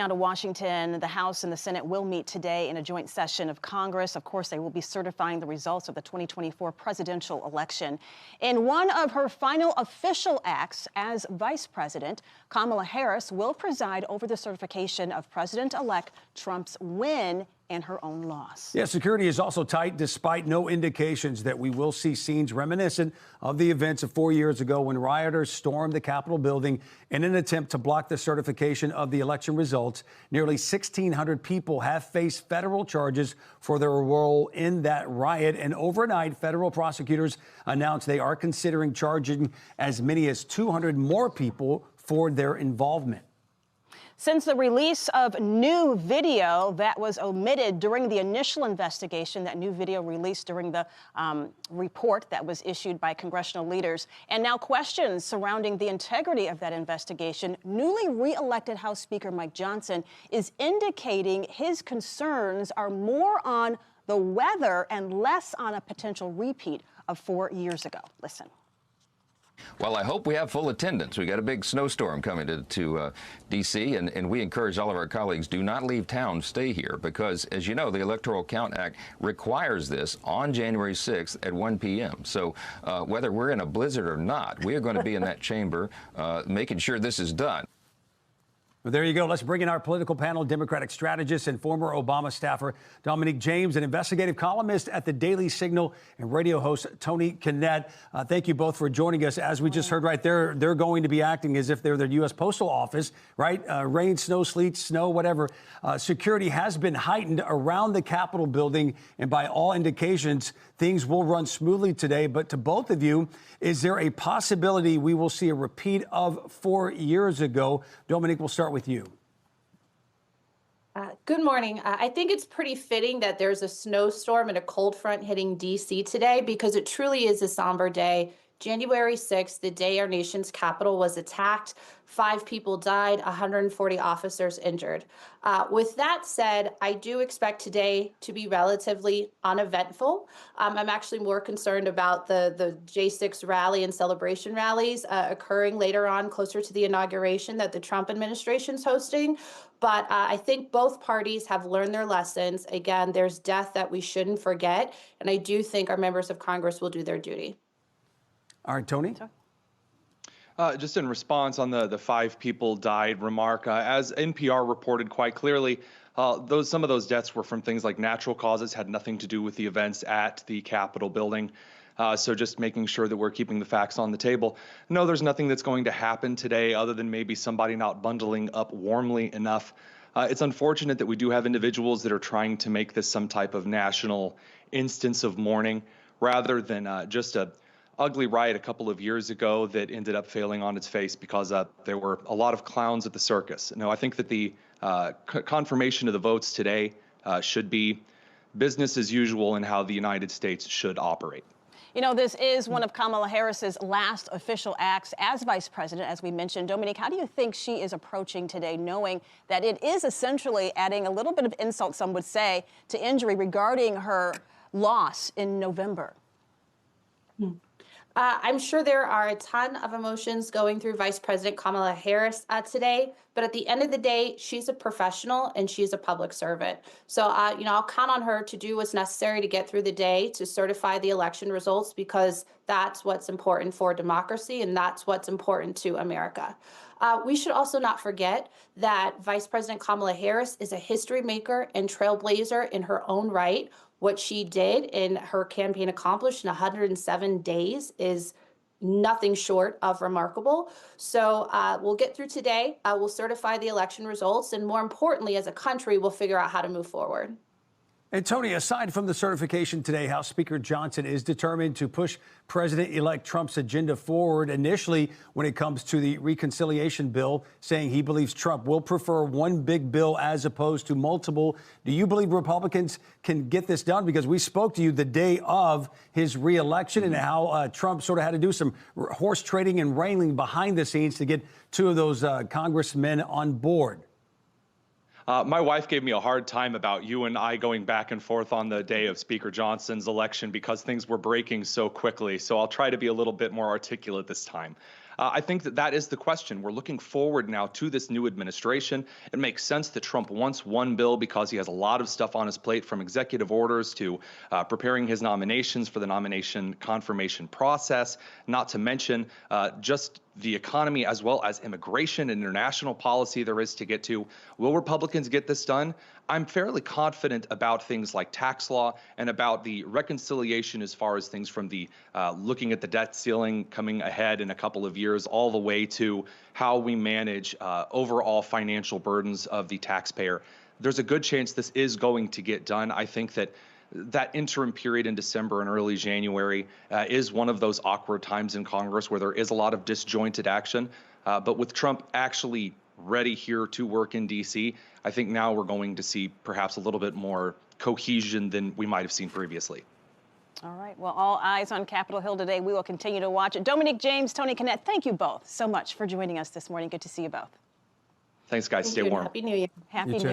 Now to Washington, the House and the Senate will meet today in a joint session of Congress. Of course, they will be certifying the results of the 2024 presidential election. In one of her final official acts as vice president, Kamala Harris will preside over the certification of President-elect Trump's win and her own loss. Yeah, security is also tight despite no indications that we will see scenes reminiscent of the events of 4 years ago when rioters stormed the Capitol building in an attempt to block the certification of the election results. Nearly 1,600 people have faced federal charges for their role in that riot. And overnight, federal prosecutors announced they are considering charging as many as 200 more people for their involvement. Since the release of new video that was omitted during the initial investigation, that new video released during the report that was issued by congressional leaders, and now questions surrounding the integrity of that investigation, newly re-elected House Speaker Mike Johnson is indicating his concerns are more on the weather and less on a potential repeat of 4 years ago. Listen. Well, I hope we have full attendance. We got a big snowstorm coming to D.C., and we encourage all of our colleagues, do not leave town, stay here, because, as you know, the Electoral Count Act requires this on January 6th at 1 p.m. So whether we're in a blizzard or not, we are going to be in that chamber making sure this is done. Well, there you go. Let's bring in our political panel, Democratic strategist and former Obama staffer Domonique James, and investigative columnist at the Daily Signal, and radio host Tony Kinnett. Thank you both for joining us. As we just heard right there, they're going to be acting as if they're the U.S. Postal Office, right? Rain, snow, sleet, snow, whatever. Security has been heightened around the Capitol building, and by all indications, things will run smoothly today. But to both of you, is there a possibility we will see a repeat of 4 years ago? Domonique, we'll start with you. Good morning. I think it's pretty fitting that there's a snowstorm and a cold front hitting D.C. today, because it truly is a somber day. January 6th, the day our nation's capital was attacked, 5 people died, 140 officers injured. With that said, I do expect today to be relatively uneventful. I'm actually more concerned about the J6 rally and celebration rallies occurring later on, closer to the inauguration that the Trump administration's hosting. But I think both parties have learned their lessons. Again, there's death that we shouldn't forget, and I do think our members of Congress will do their duty. All right, Tony. Just in response on the 5 people died remark, as NPR reported quite clearly, some of those deaths were from things like natural causes, had nothing to do with the events at the Capitol building. So just making sure that we're keeping the facts on the table. No, there's nothing that's going to happen today other than maybe somebody not bundling up warmly enough. It's unfortunate that we do have individuals that are trying to make this some type of national instance of mourning rather than just a ugly riot a couple of years ago that ended up failing on its face because there were a lot of clowns at the circus. No, I think that the confirmation of the votes today should be business as usual in how the United States should operate. You know, this is one of Kamala Harris's last official acts as vice president, as we mentioned. Domonique, how do you think she is approaching today, knowing that it is essentially adding a little bit of insult, some would say, to injury regarding her loss in November? I'm sure there are a ton of emotions going through Vice President Kamala Harris today, but at the end of the day, she's a professional and she's a public servant. So, I'll count on her to do what's necessary to get through the day to certify the election results, because that's what's important for democracy and that's what's important to America. We should also not forget that Vice President Kamala Harris is a history maker and trailblazer in her own right. What she did in her campaign accomplished in 107 days is nothing short of remarkable. So we'll get through today. We'll certify the election results. And more importantly, as a country, we'll figure out how to move forward. And Tony, aside from the certification today, House Speaker Johnson is determined to push President-elect Trump's agenda forward initially when it comes to the reconciliation bill, saying he believes Trump will prefer one big bill as opposed to multiple. Do you believe Republicans can get this done? Because we spoke to you the day of his reelection and how Trump sort of had to do some horse trading and wrangling behind the scenes to get 2 of those congressmen on board. My wife gave me a hard time about you and I going back and forth on the day of Speaker Johnson's election because things were breaking so quickly. So I'll try to be a little bit more articulate this time. I think that is the question. We're looking forward now to this new administration. It makes sense that Trump wants one bill because he has a lot of stuff on his plate, from executive orders to preparing his nominations for the nomination confirmation process, not to mention just the economy as well as immigration and international policy there is to get to. Will Republicans get this done? I'm fairly confident about things like tax law and about the reconciliation as far as things from the looking at the debt ceiling coming ahead in a couple of years, all the way to how we manage overall financial burdens of the taxpayer. There's a good chance this is going to get done. I think that interim period in December and early January is one of those awkward times in Congress where there is a lot of disjointed action. But with Trump actually ready here to work in D.C., I think now we're going to see perhaps a little bit more cohesion than we might have seen previously. All right. Well, all eyes on Capitol Hill today. We will continue to watch it. Domonique James, Tony Kinnett, thank you both so much for joining us this morning. Good to see you both. Thanks, guys. Stay warm. Happy New Year. Happy New Year.